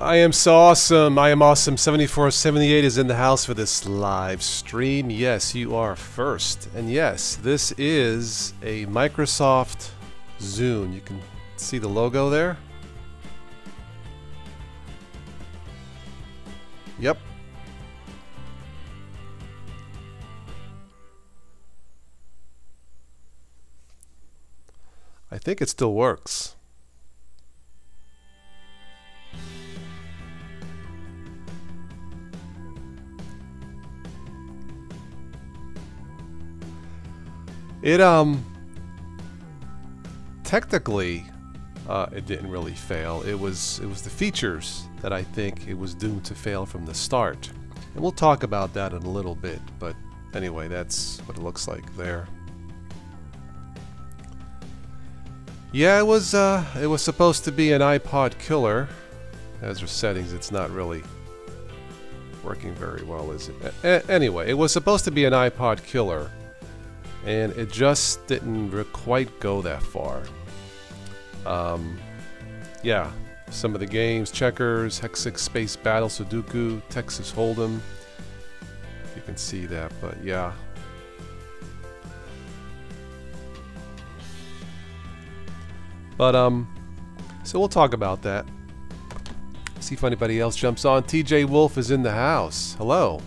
I am so awesome. I am awesome. 7478 is in the house for this live stream. Yes, you are first. And yes, this is a Microsoft Zune. You can see the logo there. Yep. I think it still works. It technically it didn't really fail. It was the features that I think it was doomed to fail from the start. And we'll talk about that in a little bit, but anyway, that's what it looks like there. Yeah, it was supposed to be an iPod killer. As for settings, it's not really working very well, is it? Anyway, it was supposed to be an iPod killer, and it just didn't quite go that far. Yeah, some of the games, checkers, Hex6 Space Battle, Sudoku, Texas Hold'em. You can see that, but yeah. But so we'll talk about that. See if anybody else jumps on. TJ Wolf is in the house. Hello.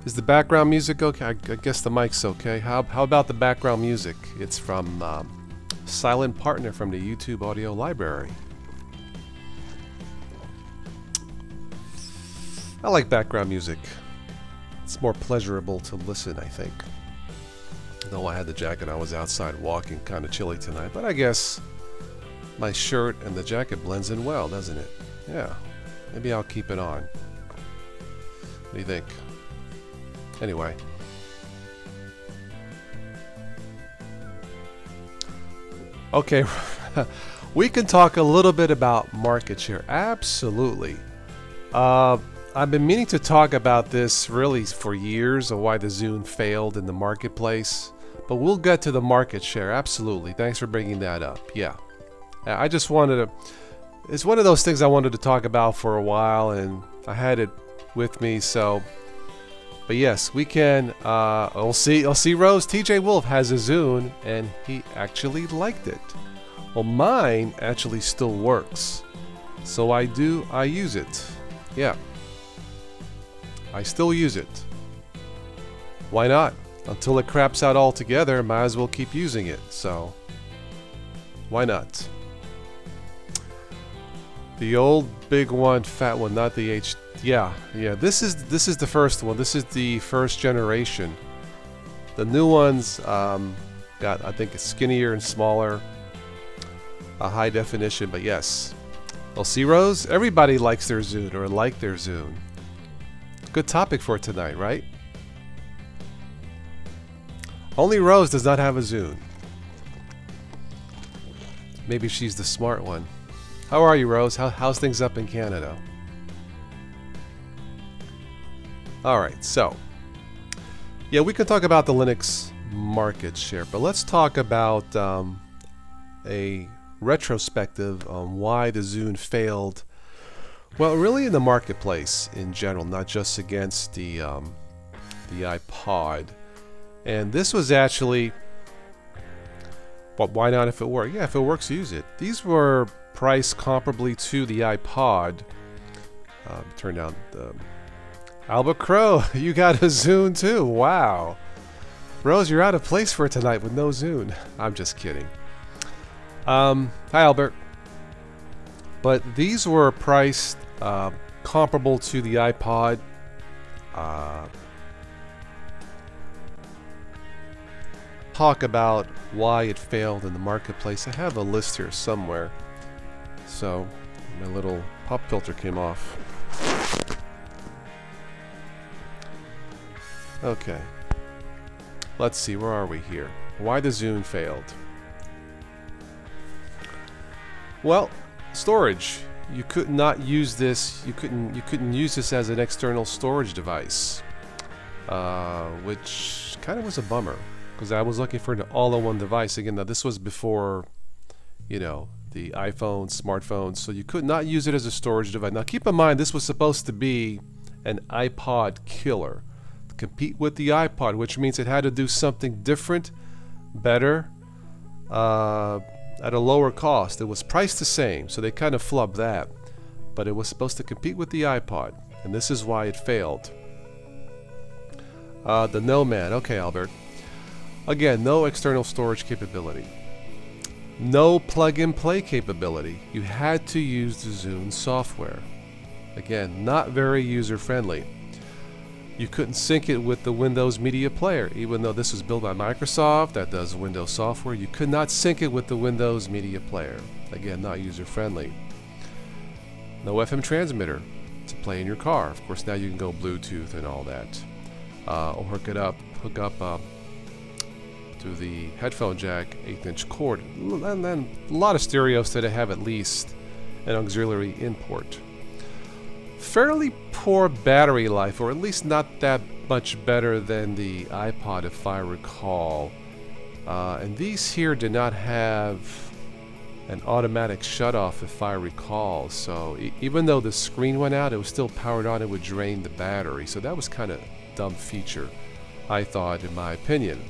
Is the background music okay? I guess the mic's okay. How about the background music? It's from Silent Partner from the YouTube audio library. I like background music. It's more pleasurable to listen, I think. Though I had the jacket, I was outside walking, kind of chilly tonight, but I guess my shirt and the jacket blends in well, doesn't it? Yeah, maybe I'll keep it on. What do you think? Anyway. Okay, we can talk a little bit about market share. Absolutely. I've been meaning to talk about this really for years, of why the Zune failed in the marketplace. But we'll get to the market share. Absolutely. Thanks for bringing that up. Yeah. I just wanted to... It's one of those things I wanted to talk about for a while, and I had it with me, so... But yes, we can. I'll see Rose. TJ Wolf has a Zune, and he actually liked it. Well, mine actually still works, so I use it. Yeah, I still use it. Why not? Until it craps out altogether, might as well keep using it. So why not? The old big one, fat one, not the H. Yeah. This is the first one. This is the first generation. The new ones got, I think, it's skinnier and smaller, a high definition. But yes, well, see, Rose, everybody likes their Zune or like their Zune. Good topic for tonight, right? Only Rose does not have a Zune. Maybe she's the smart one. How are you, Rose? How's things up in Canada? Alright, so yeah, we can talk about the Linux market share, but let's talk about a retrospective on why the Zune failed. Well, really in the marketplace in general, not just against the iPod. And this was actually, but why not if it works? Yeah, if it works, use it. These were priced comparably to the iPod. Turn down the... Albert Crow, you got a Zune too. Wow. Rose, you're out of place for tonight with no Zune. I'm just kidding. Hi, Albert. But these were priced comparable to the iPod. Talk about why it failed in the marketplace. I have a list here somewhere. So, my little pop filter came off. Okay. Let's see, where are we here? Why the Zune failed. Well, storage. You could not use this. You couldn't use this as an external storage device, which kind of was a bummer because I was looking for an all-in-one device. Again, now this was before, you know, the iPhone, smartphones, so you could not use it as a storage device. Now keep in mind, this was supposed to be an iPod killer to compete with the iPod, which means it had to do something different, better, at a lower cost. It was priced the same, so they kind of flubbed that, but it was supposed to compete with the iPod, and this is why it failed. The Nomad. Okay, Albert. Again, no external storage capability. No plug-and-play capability. You had to use the Zune software. Again, not very user-friendly. You couldn't sync it with the Windows Media Player. Even though this was built by Microsoft that does Windows software, you could not sync it with the Windows Media Player. Again, not user-friendly. No FM transmitter to play in your car. Of course, now you can go Bluetooth and all that. Or hook up to the headphone jack, 8-inch cord, and then a lot of stereos that have at least an auxiliary input. Fairly poor battery life, or at least not that much better than the iPod, if I recall. And these here did not have an automatic shutoff, if I recall. So even though the screen went out, it was still powered on. It would drain the battery. So that was kind of a dumb feature, I thought, in my opinion.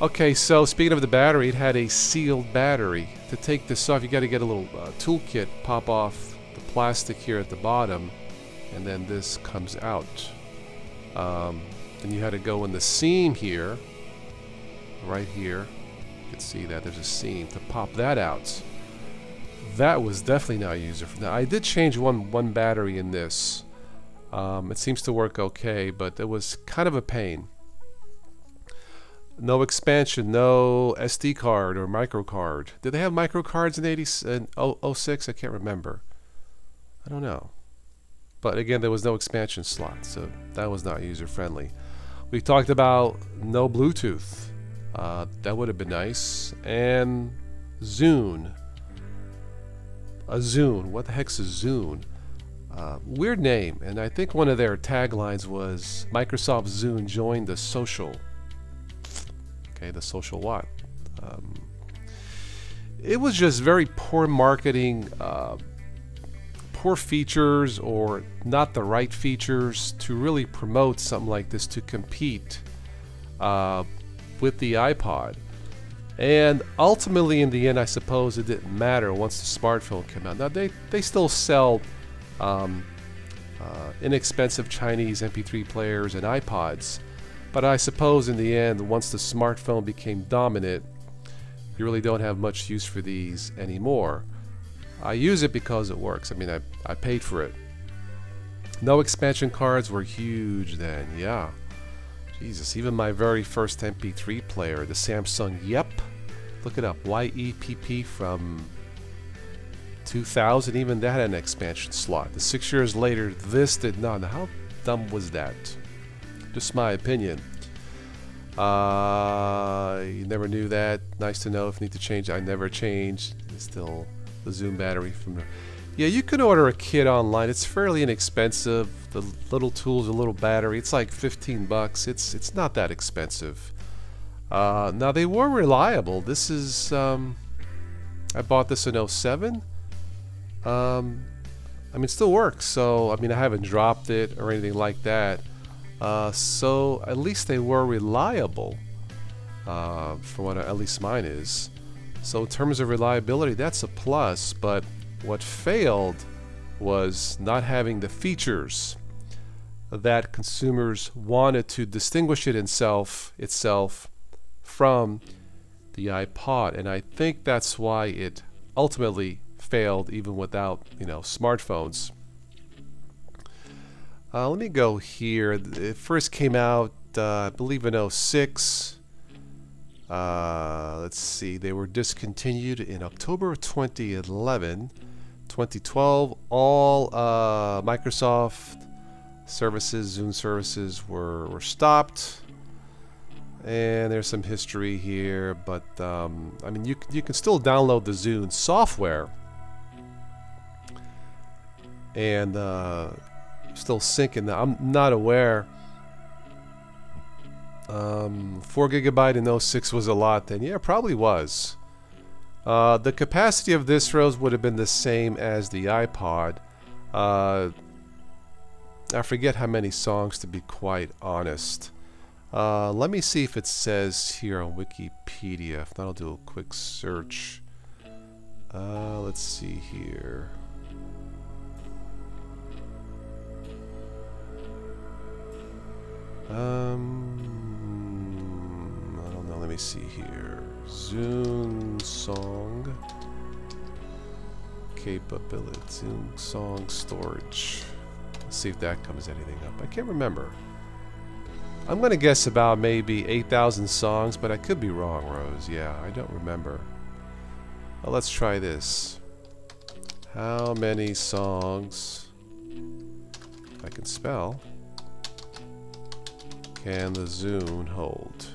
Okay, so speaking of the battery, it had a sealed battery. To take this off, you got to get a little toolkit, pop off the plastic here at the bottom, and then this comes out. Then you had to go in the seam here, right here. You can see that there's a seam to pop that out. That was definitely not user-friendly. Now, I did change one battery in this. It seems to work okay, but it was kind of a pain. No expansion, no SD card or micro card. Did they have micro cards in 06? I can't remember. I don't know. But again, there was no expansion slot, so that was not user-friendly. We talked about no Bluetooth. That would have been nice. And Zune. A Zune. What the heck's a Zune? Weird name. And I think one of their taglines was Microsoft Zune joined the social. Okay, the social what? It was just very poor marketing, poor features, or not the right features to really promote something like this to compete with the iPod. And ultimately, in the end, I suppose it didn't matter once the smartphone came out. Now, they still sell inexpensive Chinese MP3 players and iPods. But I suppose in the end, once the smartphone became dominant, you really don't have much use for these anymore. I use it because it works. I mean, I paid for it. No expansion cards were huge then, yeah. Jesus, even my very first MP3 player, the Samsung Yep. Look it up, YEPP from 2000, even that had an expansion slot. 6 years later, this did not. Now, how dumb was that? Just my opinion. You never knew that. Nice to know if you need to change. I never changed. It's still the Zune battery from there. Yeah, you can order a kit online. It's fairly inexpensive. The little tools, a little battery. It's like 15 bucks. It's not that expensive. Now they were reliable. This is I bought this in 07. I mean, it still works. So I mean, I haven't dropped it or anything like that. So at least they were reliable, from what at least mine is. So in terms of reliability, that's a plus. But what failed was not having the features that consumers wanted to distinguish it itself from the iPod, and I think that's why it ultimately failed, even without smartphones. Let me go here. It first came out, I believe, in 06. Let's see. They were discontinued in October of 2011. 2012, all Microsoft services, Zune services were stopped. And there's some history here, but I mean, you can still download the Zune software and still syncing. I'm not aware. 4 GB in 06 was a lot then. Yeah, it probably was. The capacity of this Rose would have been the same as the iPod. I forget how many songs, to be quite honest. Let me see if it says here on Wikipedia. If not, I'll do a quick search. Let's see here. I don't know. Let me see here. Zune song capability. Zune song storage. Let's see if that comes anything up. I can't remember. I'm gonna guess about maybe 8,000 songs, but I could be wrong, Rose. Yeah, I don't remember. Well, let's try this. How many songs, if I can spell, can the Zune hold?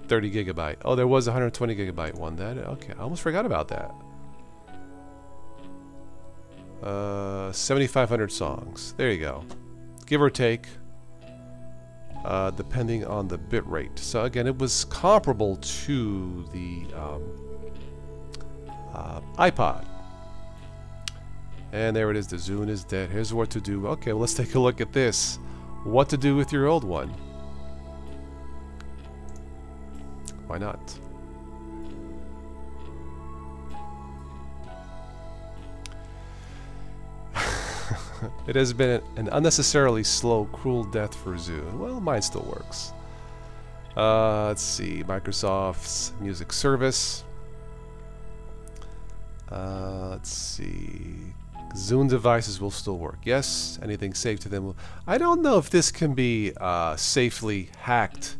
30 gigabyte. Oh, there was a 120 gigabyte one. That okay. I almost forgot about that. 7,500 songs. There you go. Give or take, depending on the bit rate. So again, it was comparable to the iPod. And there it is. The Zune is dead. Here's what to do. Okay, well, let's take a look at this. What to do with your old one? Why not? It has been an unnecessarily slow, cruel death for Zune. Well, mine still works. Let's see. Microsoft's music service. Let's see. Zune devices will still work. Yes. Anything saved to them will. I don't know if this can be safely hacked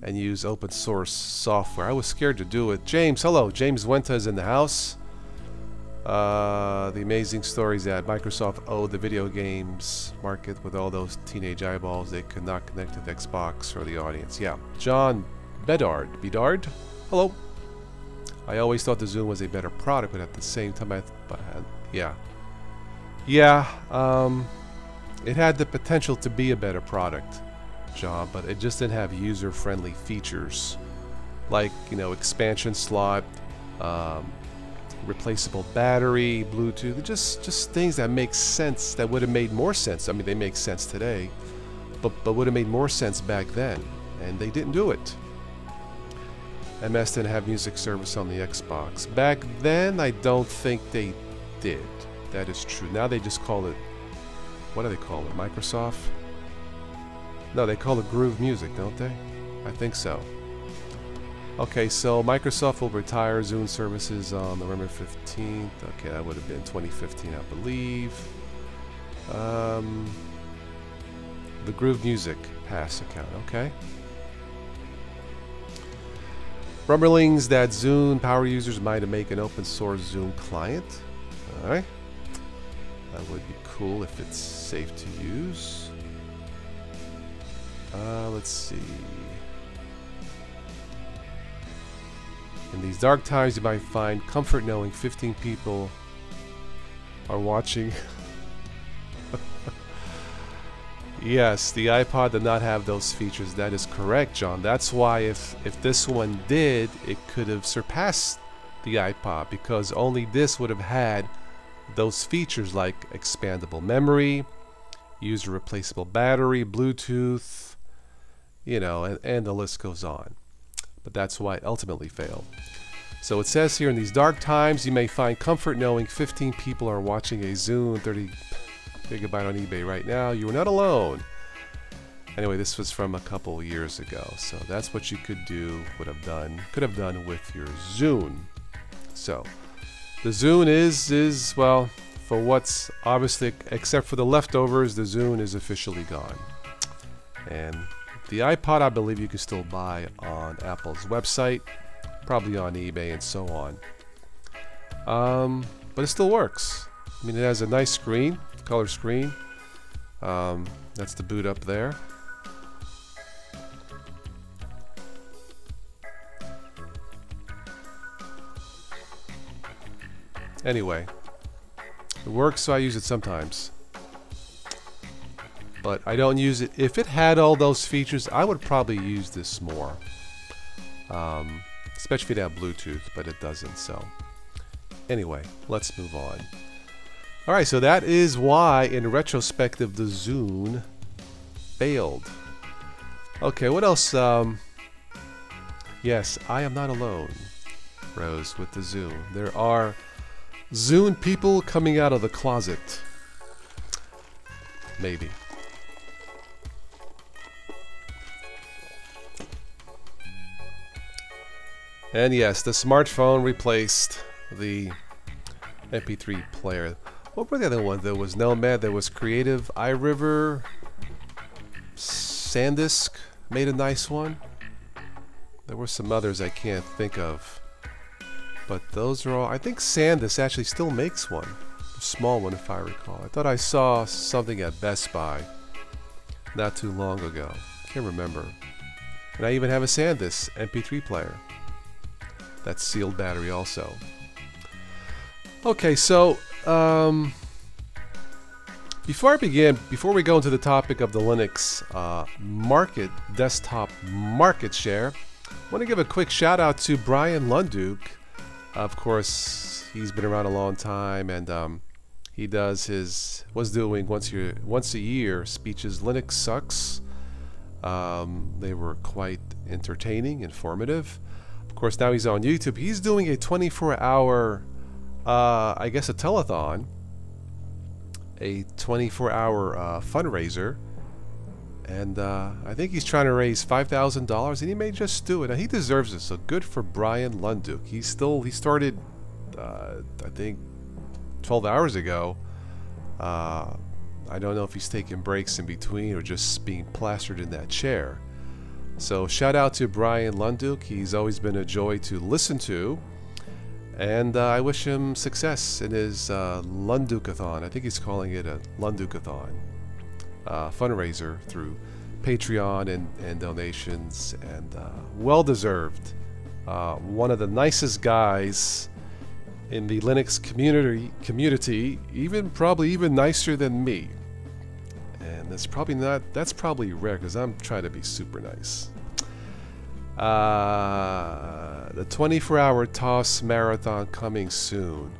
and use open source software. I was scared to do it. James, hello. James Wenta is in the house. The amazing stories that Microsoft owed the video games market with all those teenage eyeballs they could not connect to the Xbox or the audience. Yeah. John Bedard. Hello. I always thought the Zune was a better product, but at the same time, yeah. It had the potential to be a better product, John, but it just didn't have user-friendly features like, you know, expansion slot, replaceable battery, Bluetooth, just things that make sense, that would have made more sense. I mean, they make sense today, but would have made more sense back then, and they didn't do it. MS didn't have music service on the Xbox. Back then, I don't think they did. That is true. Now they just call it, what do they call it? Microsoft? No, they call it Groove Music, don't they? I think so. Okay, so Microsoft will retire Zune services on November 15th. Okay, that would have been 2015, I believe. The Groove Music Pass account, okay. Rumblings that Zune power users might make an open source Zune client. Alright. That would be cool if it's safe to use. Let's see. In these dark times, you might find comfort knowing 15 people are watching. Yes, the iPod did not have those features. That is correct, John. That's why if this one did, it could have surpassed the iPod, because only this would have had those features like expandable memory, user replaceable battery, Bluetooth, you know, and the list goes on. But that's why it ultimately failed. So it says here, in these dark times, you may find comfort knowing 15 people are watching a Zune 30 gigabyte on eBay right now. You are not alone. Anyway, this was from a couple years ago, so that's what you could have done with your Zune. So the Zune is well, for what's obviously, except for the leftovers, the Zune is officially gone. And the iPod, I believe you can still buy on Apple's website, probably on eBay and so on. But it still works. I mean, it has a nice screen, color screen. That's the boot up there. Anyway, it works, so I use it sometimes. But I don't use it. If it had all those features, I would probably use this more. especially if you have Bluetooth, but it doesn't. So anyway, let's move on. All right, so that is why, in retrospective, the Zune failed. Okay, what else? Yes, I am not alone, Rose, with the Zune. There are Zune people coming out of the closet. Maybe. And yes, the smartphone replaced the MP3 player. What were the other ones? There was Nomad, there was Creative, iRiver, SanDisk made a nice one. There were some others I can't think of. But those are all, I think SanDisk actually still makes one. A small one if I recall. I thought I saw something at Best Buy not too long ago. Can't remember. And I even have a SanDisk MP3 player. That's sealed battery also. Okay, so before we go into the topic of the Linux desktop market share, I want to give a quick shout out to Brian Lunduke. Of course, he's been around a long time, and he was doing once a year speeches. Linux sucks. They were quite entertaining, informative. Of course, now he's on YouTube. He's doing a 24-hour, I guess, a telethon, a 24-hour fundraiser, and I think he's trying to raise $5,000, and he may just do it. Now, he deserves it. So good for Brian Lunduke. He started, I think, 12 hours ago. I don't know if he's taking breaks in between or just being plastered in that chair. So shout out to Brian Lunduke. He's always been a joy to listen to, and I wish him success in his Lundukeathon. I think he's calling it a Lundukeathon fundraiser through Patreon and donations, and well deserved. One of the nicest guys in the Linux community, probably even nicer than me. And that's probably rare, because I'm trying to be super nice. The 24-hour toss marathon coming soon.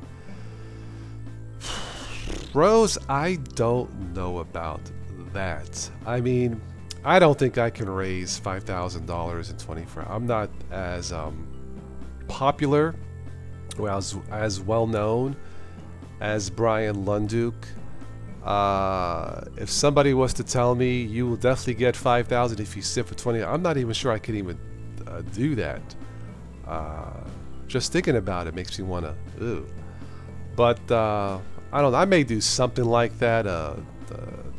Rose, I don't know about that. I mean, I don't think I can raise $5,000 in 24 hours. I'm not as popular or as well known as Brian Lunduke. If somebody was to tell me you will definitely get 5,000 if you sit for 20, I'm not even sure I could even do that. Just thinking about it makes me want to. But I don't know. I may do something like that. The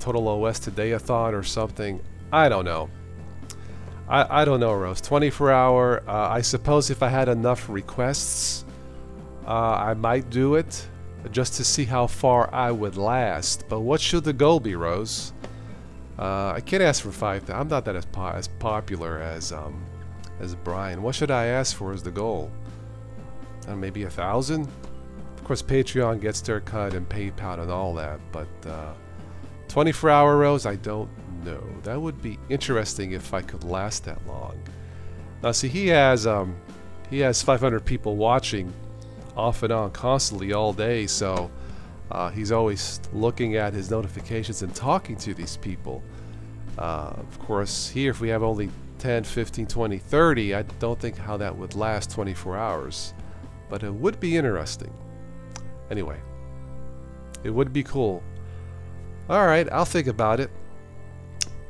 Total OS Today-a-thon or something. I don't know. I don't know, Rose. 24-hour. I suppose if I had enough requests, I might do it, just to see how far I would last. But what should the goal be, Rose? I can't ask for 5,000. I'm not that as popular as Brian. What should I ask for as the goal? Maybe 1,000? Of course, Patreon gets their cut and PayPal and all that. But 24-hour, Rose, I don't know. That would be interesting if I could last that long. Now, see, he has 500 people watching off and on constantly all day, so he's always looking at his notifications and talking to these people. Of course, here, if we have only 10, 15, 20, 30, I don't think how that would last 24 hours, but it would be interesting. Anyway, it would be cool. Alright, I'll think about it,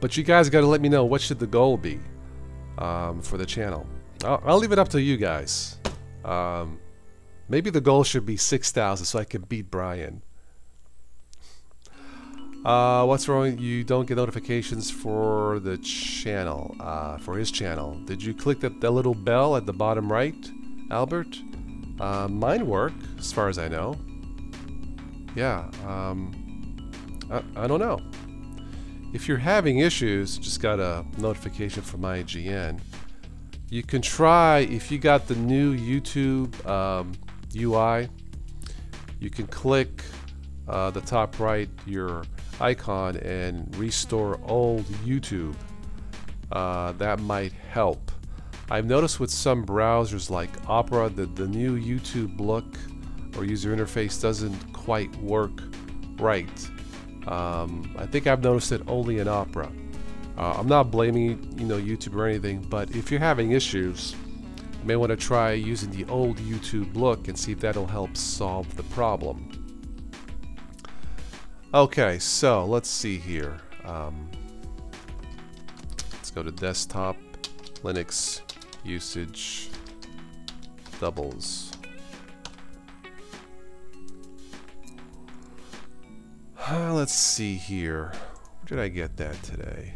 but you guys got to let me know what should the goal be for the channel. I'll leave it up to you guys. Maybe the goal should be 6,000 so I can beat Brian. What's wrong? You don't get notifications for the channel, for his channel. Did you click that little bell at the bottom right, Albert? Mine work, as far as I know. Yeah, I don't know. If you're having issues, just got a notification from IGN. You can try, if you got the new YouTube UI, you can click the top right, your icon, and restore old YouTube. That might help. I've noticed with some browsers like Opera that the new YouTube look or user interface doesn't quite work right. I think I've noticed it only in Opera. I'm not blaming YouTube or anything, but if you're having issues, you may want to try using the old YouTube look and see if that'll help solve the problem. Okay, so let's see here. Let's go to desktop. Linux usage doubles. Let's see here. Where did I get that today?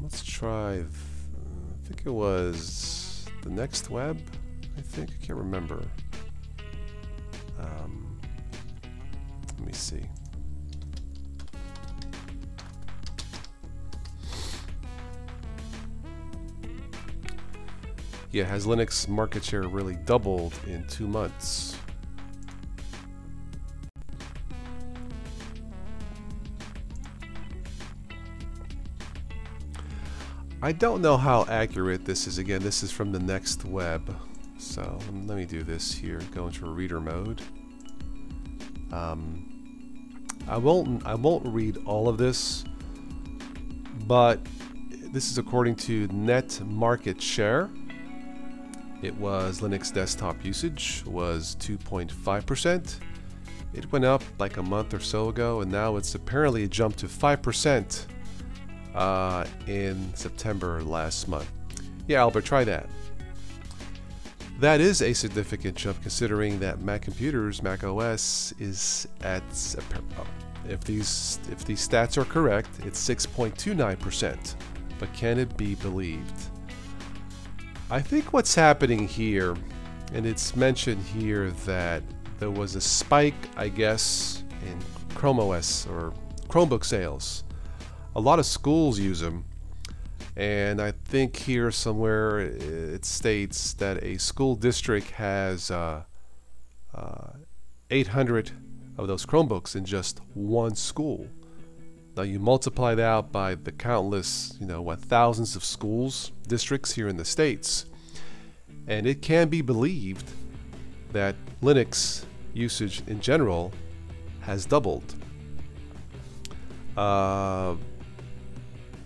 Let's try. I think it was the Next Web. I think I can't remember. Let me see. Yeah, has Linux market share really doubled in 2 months? I don't know how accurate this is. Again, this is from the Next Web. So let me do this here. Go into reader mode. I won't read all of this, but this is according to net market share. It was Linux desktop usage was 2.5%. It went up like a month or so ago, and now it's apparently jumped to 5% in September last month. Yeah, Albert, try that. That is a significant jump considering that Mac computers, Mac OS, is at, if these stats are correct, it's 6.29%. But can it be believed? I think what's happening here, and it's mentioned here that there was a spike, I guess, in Chrome OS or Chromebook sales. A lot of schools use them, and I think here somewhere it states that a school district has 800 of those Chromebooks in just one school. Now you multiply that out by the countless, thousands of schools, districts here in the States, and it can be believed that Linux usage in general has doubled.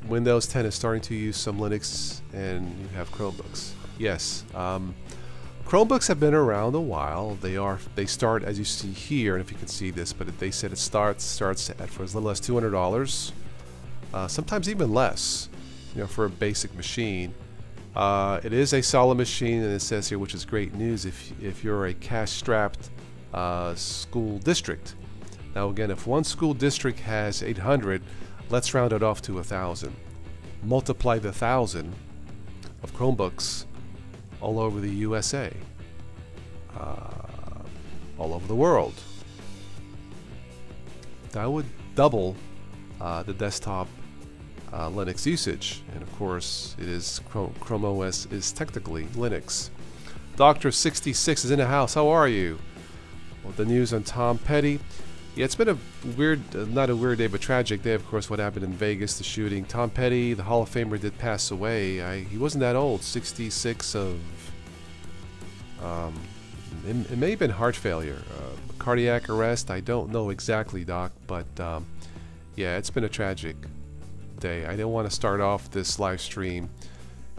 Windows 10 is starting to use some Linux, and you have Chromebooks. Yes, Chromebooks have been around a while. They start, as you see here, and if you can see this, but they said it starts at for as little as $200, sometimes even less, for a basic machine. It is a solid machine, and it says here, which is great news if you're a cash-strapped school district. Now again, if one school district has 800, let's round it off to 1,000. Multiply the 1,000 of Chromebooks all over the USA, all over the world. That would double the desktop Linux usage, and of course it is Chrome OS is technically Linux. Dr. 66 is in the house. How are you? Well, the news on Tom Petty. Yeah, it's been a weird, not a weird day, but tragic day. Of course, what happened in Vegas, the shooting. Tom Petty, the Hall of Famer, did pass away. He wasn't that old, 66 of, it may have been heart failure, cardiac arrest. I don't know exactly, Doc, but yeah, it's been a tragic day. I didn't want to start off this live stream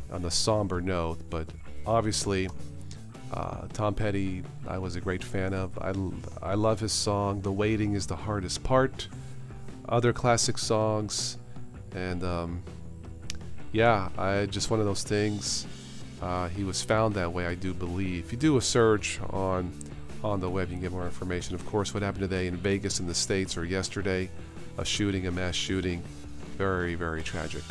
on a somber note, but obviously, Tom Petty, I was a great fan of. I love his song, The Waiting is the Hardest Part, other classic songs, and yeah, just one of those things. He was found that way, I do believe. If you do a search on the web, you can get more information. Of course, what happened today in Vegas in the States, or yesterday, a mass shooting, very, very tragic.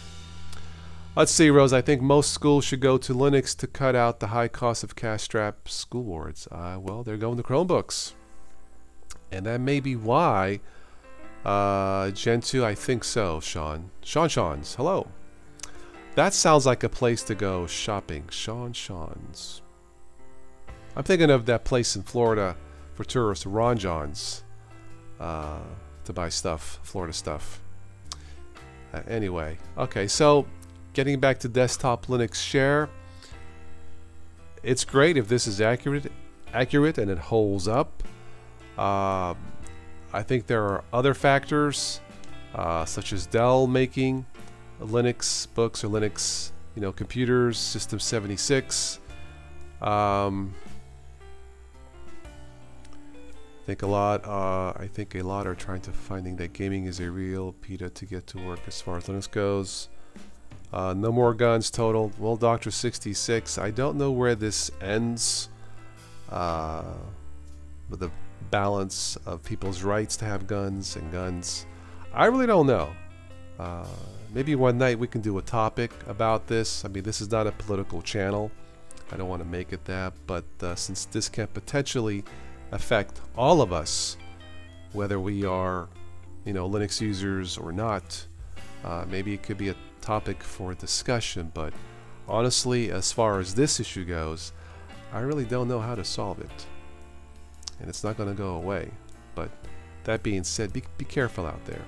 Let's see, Rose. I think most schools should go to Linux to cut out the high cost of cash-strapped school boards. Well, they're going to Chromebooks. And that may be why Gen 2, I think so, Sean. Sean's, hello. That sounds like a place to go shopping. Sean's. I'm thinking of that place in Florida for tourists, Ron John's, to buy stuff, Florida stuff. Anyway, okay, so getting back to desktop Linux share, it's great if this is accurate and it holds up. I think there are other factors, such as Dell making Linux books or Linux, computers, System 76. I think a lot are trying to finding that gaming is a real PETA to get to work as far as Linux goes. No more guns total. Well, Dr. 66, I don't know where this ends with the balance of people's rights to have guns and guns. I really don't know. Maybe one night we can do a topic about this. I mean, this is not a political channel. I don't want to make it that, but since this can potentially affect all of us, whether we are, Linux users or not, maybe it could be a topic for discussion. But honestly, as far as this issue goes, I really don't know how to solve it, and it's not going to go away. But that being said, be careful out there.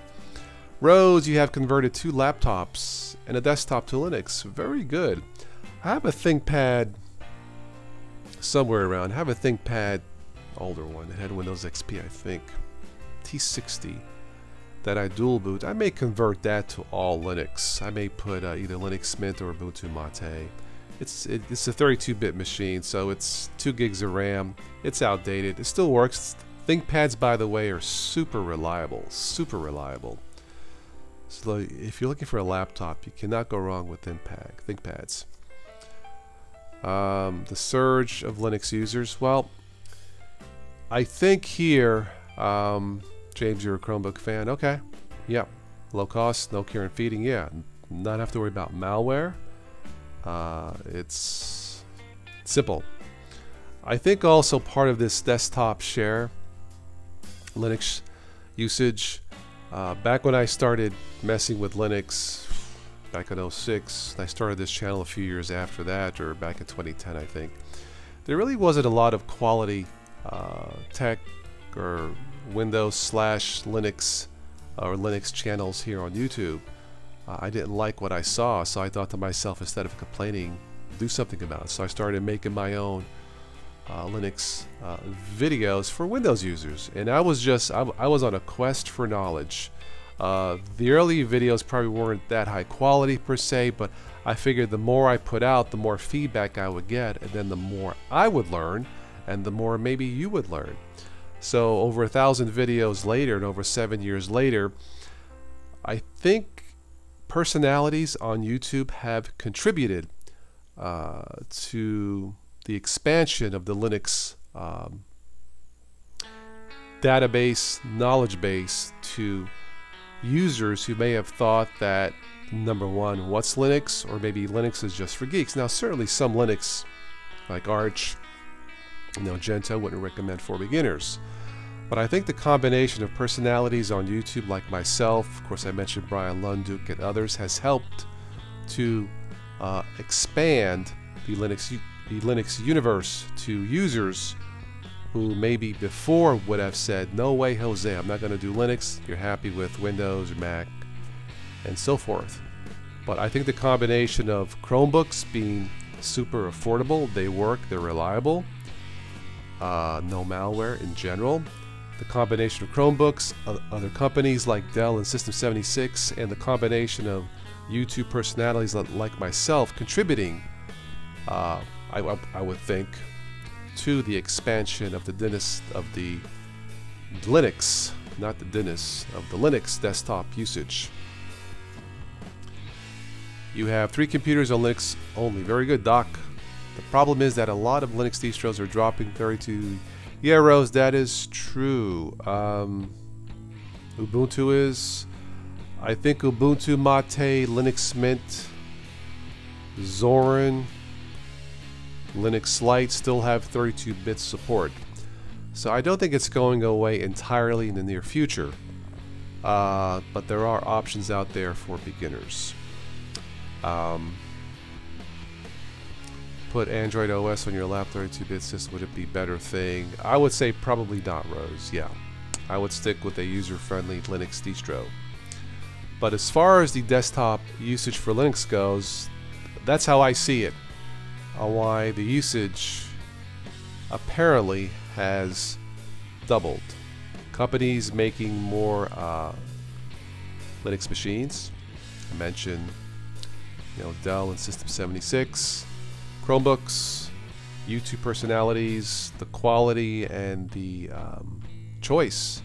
Rose, you have converted 2 laptops and a desktop to Linux. Very good. I have a ThinkPad somewhere around. I have a ThinkPad, older one. It had Windows XP, I think. T60 that I dual boot. I may convert that to all Linux. I may put either Linux Mint or Ubuntu Mate. It's a 32-bit machine, so it's 2 gigs of RAM. It's outdated. It still works. ThinkPads, by the way, are super reliable. Super reliable. So if you're looking for a laptop, you cannot go wrong with ThinkPads. The surge of Linux users. Well, I think here, James, you're a Chromebook fan. Okay. Yeah. Low cost, no care and feeding. Yeah. Not have to worry about malware. It's simple. I think also part of this desktop share, Linux usage, back when I started messing with Linux back in 06, I started this channel a few years after that, or back in 2010 I think, there really wasn't a lot of quality tech or Windows/Linux or Linux channels here on YouTube. I didn't like what I saw, so I thought to myself, instead of complaining, do something about it. So I started making my own Linux videos for Windows users, and I was on a quest for knowledge. The early videos probably weren't that high quality per se, but I figured the more I put out, the more feedback I would get, and then the more I would learn, and the more maybe you would learn. So over 1,000 videos later, and over 7 years later, I think personalities on YouTube have contributed to the expansion of the Linux database, knowledge base, to users who may have thought that, number one, what's Linux? Or maybe Linux is just for geeks. Now, certainly some Linux, like Arch, Gentoo, wouldn't recommend for beginners. But I think the combination of personalities on YouTube like myself, of course I mentioned Brian Lunduke and others, has helped to expand the Linux universe to users who maybe before would have said, no way Jose, I'm not going to do Linux, you're happy with Windows or Mac and so forth. But I think the combination of Chromebooks being super affordable, they work, they're reliable, no malware in general, the combination of Chromebooks, other companies like Dell and System 76, and the combination of YouTube personalities like myself contributing, I would think, to the expansion of the Linux, not the Linux, of the Linux desktop usage. You have 3 computers on Linux only. Very good, Doc. The problem is that a lot of Linux distros are dropping 32. Yeah, Rose, that is true. Ubuntu is. I think Ubuntu Mate, Linux Mint, Zorin, Linux Lite still have 32-bit support. So I don't think it's going away entirely in the near future. But there are options out there for beginners. Put Android OS on your lap 32-bit system, would it be a better thing? I would say probably not, Rose. Yeah, I would stick with a user-friendly Linux distro. But as far as the desktop usage for Linux goes, that's how I see it. Why the usage apparently has doubled. Companies making more Linux machines. I mentioned, Dell and System 76, Chromebooks, YouTube personalities, the quality and the choice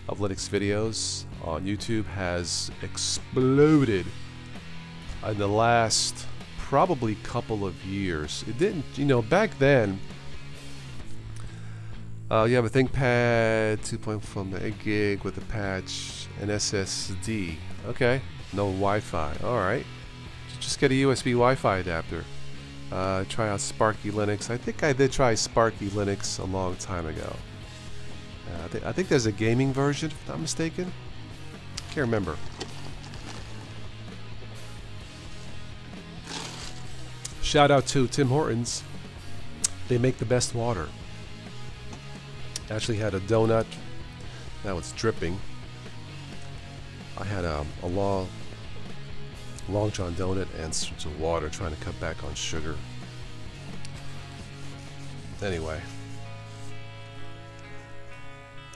of Linux videos on YouTube has exploded in the last probably couple of years. It didn't, back then, you have a ThinkPad 2.4 gig with a patch, an SSD. Okay, no Wi-Fi. Alright. Just get a USB Wi-Fi adapter. Try out Sparky Linux. I think I did try Sparky Linux a long time ago. I think there's a gaming version, if I'm not mistaken. Can't remember. Shout out to Tim Hortons. They make the best water. Actually had a donut. Now it's dripping. I had a Long John donut and some water, trying to cut back on sugar. Anyway,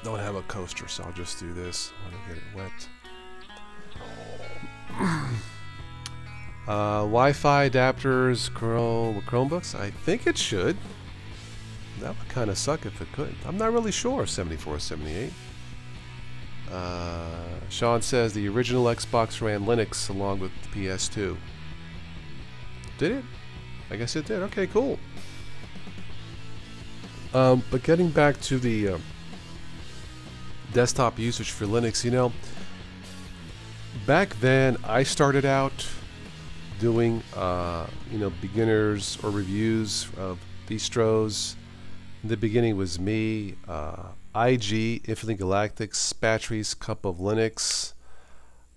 don't have a coaster, so I'll just do this. I want to get it wet. Wi-Fi adapters, Chromebooks. I think it should. That would kind of suck if it couldn't. I'm not really sure. 74, 78. Sean says the original Xbox ran Linux along with the PS2. Did it? I guess it did. Okay, cool. But getting back to the desktop usage for Linux, back then I started out doing beginners or reviews of distros. In the beginning was me, IG, Infinitely Galactic, Spatry's Cup of Linux.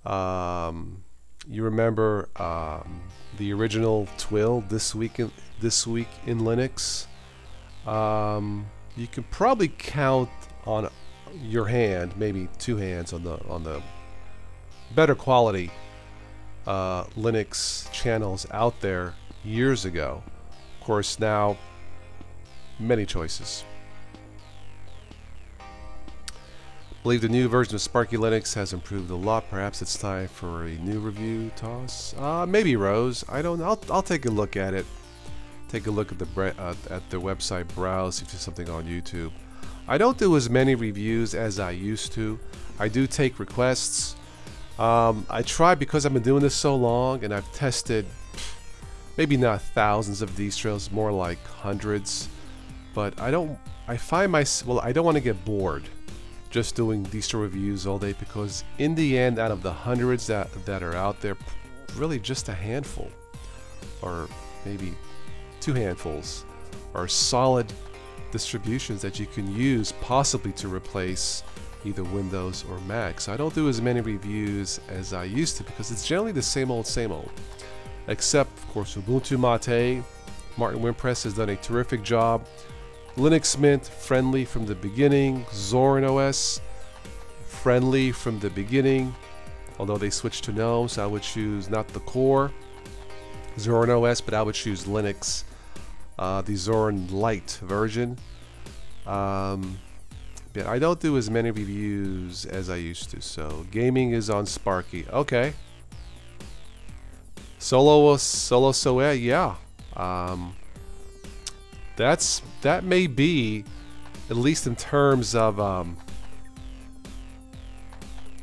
You remember the original Twill, This Week in Linux. You can probably count on your hand, maybe two hands, on the better quality Linux channels out there years ago. Of course, now many choices. I believe the new version of Sparky Linux has improved a lot. Perhaps it's time for a new review toss. Maybe Rose. I don't know. I'll take a look at it. Take a look at the website, browse if there's something on YouTube. I don't do as many reviews as I used to. I do take requests. I try, because I've been doing this so long and I've tested maybe not thousands of distros, more like hundreds. But I don't want to get bored just doing distro reviews all day, because in the end, out of the hundreds that are out there, really just a handful, or maybe two handfuls, are solid distributions that you can use possibly to replace either Windows or Mac. So I don't do as many reviews as I used to, because it's generally the same old, except of course Ubuntu Mate. Martin Wimpress has done a terrific job. Linux Mint, friendly from the beginning. Zorin OS, friendly from the beginning, although they switched to GNOME, so I would choose not the core Zorin OS, but I would choose Linux, the Zorin Lite version. But I don't do as many reviews as I used to. So gaming is on Sparky. Okay. Solo SOA, yeah. That may be, at least in terms of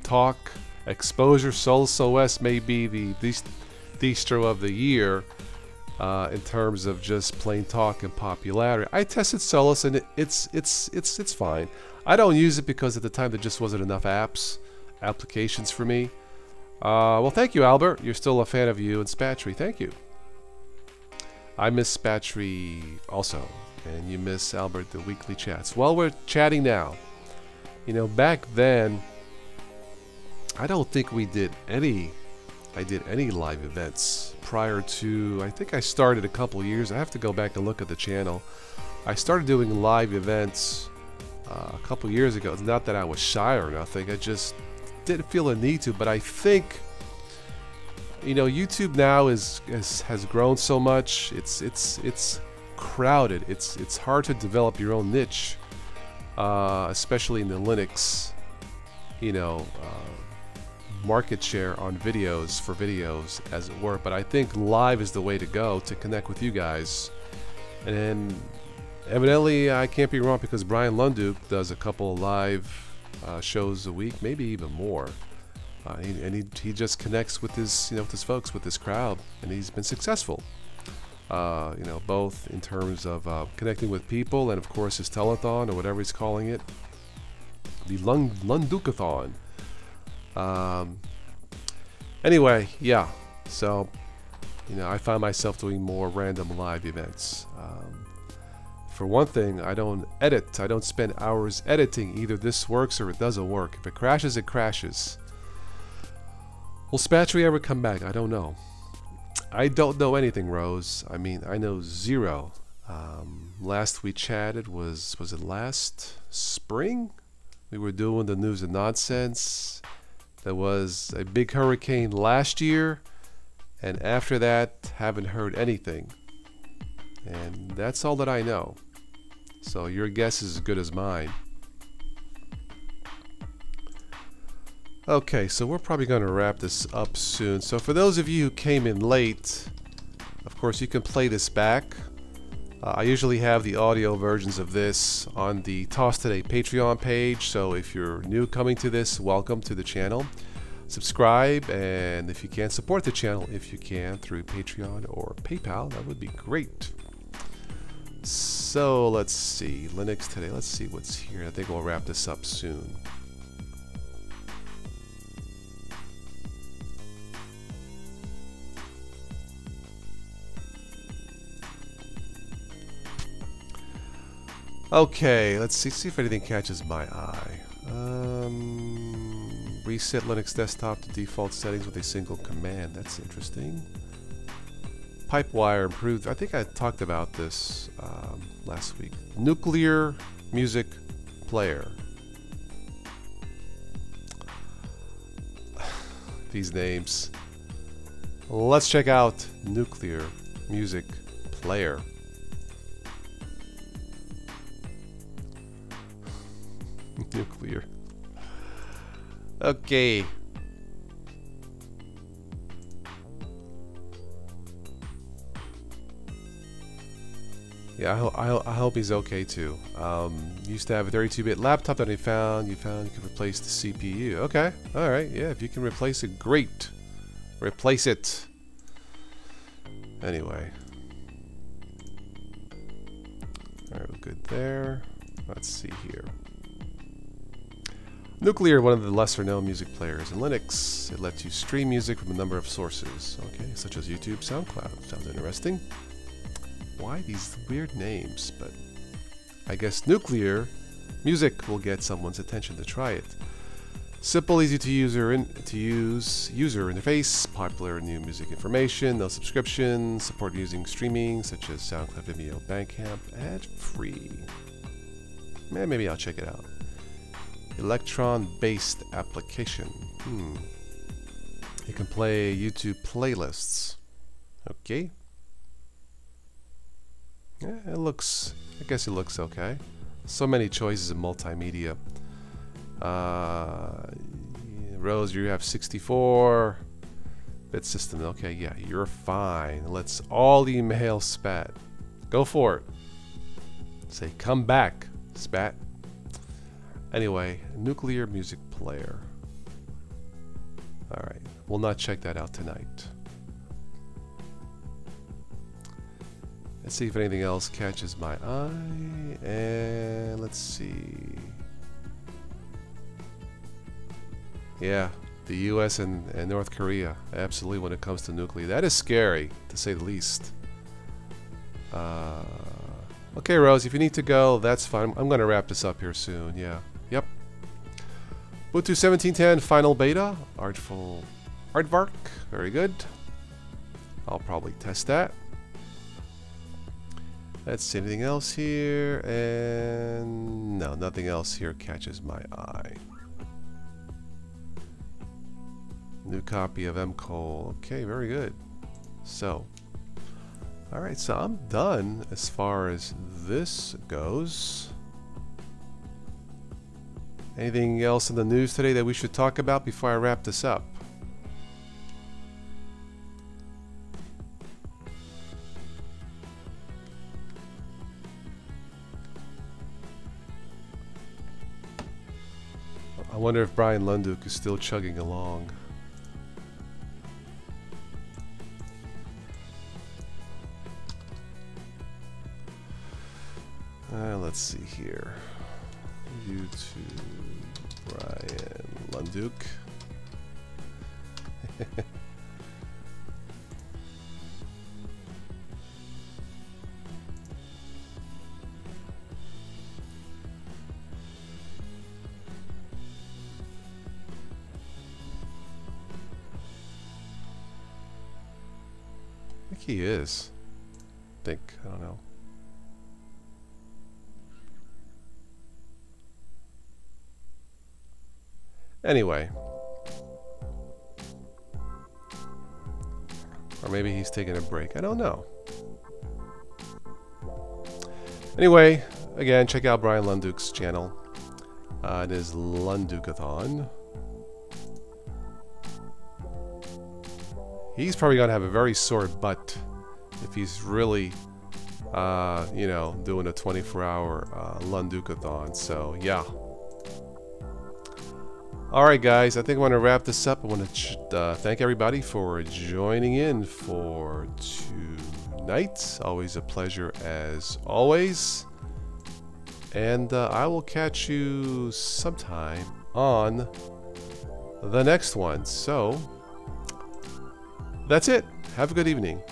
talk exposure, Solus OS may be the distro of the year in terms of just plain talk and popularity. I tested Solus and it's fine. I don't use it because at the time there just wasn't enough applications for me. Well, thank you, Albert. You're still a fan of you and Spatry. Thank you. I miss Spatry also, and you miss Albert, the weekly chats. Well, we're chatting now. Back then, I don't think I did any live events prior to, I think I started a couple years. I have to go back and look at the channel. I started doing live events a couple years ago. It's not that I was shy or nothing. I just didn't feel a need to, but I think you know, YouTube now has grown so much. It's crowded. It's hard to develop your own niche, especially in the Linux, you know, market share on videos for videos, as it were. But I think live is the way to go to connect with you guys. And evidently, I can't be wrong, because Brian Lunduke does a couple of live shows a week, maybe even more. He just connects with his, you know, with his folks, with his crowd, and he's been successful. You know, both in terms of connecting with people, and of course his telethon, or whatever he's calling it, the Lundukeathon. Anyway, yeah. So, you know, I find myself doing more random live events. For one thing, I don't edit. I don't spend hours editing. Either this works or it doesn't work. If it crashes, it crashes. Will Spatry ever come back? I don't know. I don't know anything, Rose. I mean, I know zero. Last we chatted was it last spring? We were doing the news and nonsense. There was a big hurricane last year, and after that, haven't heard anything. And that's all that I know. So your guess is as good as mine. Okay, so we're probably going to wrap this up soon. So for those of you who came in late, of course you can play this back. I usually have the audio versions of this on the Toss Today Patreon page. So if you're new coming to this, welcome to the channel. Subscribe, and if you can, support the channel if you can through Patreon or PayPal. That would be great. So let's see, Linux Today. Let's see what's here. I think we'll wrap this up soon. Okay, let's see if anything catches my eye. Reset Linux desktop to default settings with a single command. That's interesting. Pipewire improved. I think I talked about this last week. Nuclear music player. These names. Let's check out Nuclear music player. Nuclear. Okay. Yeah, I hope he's okay too. Used to have a 32-bit laptop that you found you could replace the CPU. Okay, all right, yeah, if you can replace it, great. Replace it. Anyway. All right, we're good there. Let's see here. Nuclear, one of the lesser-known music players in Linux. It lets you stream music from a number of sources, okay, such as YouTube, SoundCloud. Sounds interesting. Why these weird names? But I guess Nuclear music will get someone's attention to try it. Simple, easy to use user interface, popular new music information, no subscription, support using streaming such as SoundCloud, Vimeo, Bandcamp, ad-free. Maybe I'll check it out. Electron-based application. You can play YouTube playlists. Okay. Yeah, it looks. I guess it looks okay. So many choices in multimedia. Rose, you have 64-bit system. Okay, yeah, you're fine. Let's all email Spat. Go for it. Say, come back, Spat. Anyway, Nuclear music player. Alright, we'll not check that out tonight. Let's see if anything else catches my eye. And let's see. Yeah, the US and North Korea. Absolutely, when it comes to nuclear. That is scary, to say the least. Okay, Rose, if you need to go, that's fine. I'm going to wrap this up here soon. Yeah. Yep. Ubuntu 17.10 final beta. Artful Aardvark. Very good. I'll probably test that. Let's see, anything else here? And no, nothing else here catches my eye. New copy of MCOL. Okay, very good. So, alright, so I'm done as far as this goes. Anything else in the news today that we should talk about before I wrap this up? I wonder if Brian Lunduke is still chugging along. Let's see here. YouTube Brian Lunduke. I think he is. I don't know. Anyway. Or maybe he's taking a break. I don't know. Anyway, again, check out Brian Lunduke's channel. It is Lundukeathon. He's probably going to have a very sore butt if he's really, you know, doing a 24-hour Lundukeathon. So, yeah. Alright, guys, I think I want to wrap this up. I want to thank everybody for joining in for tonight. Always a pleasure as always. And I will catch you sometime on the next one. So, that's it. Have a good evening.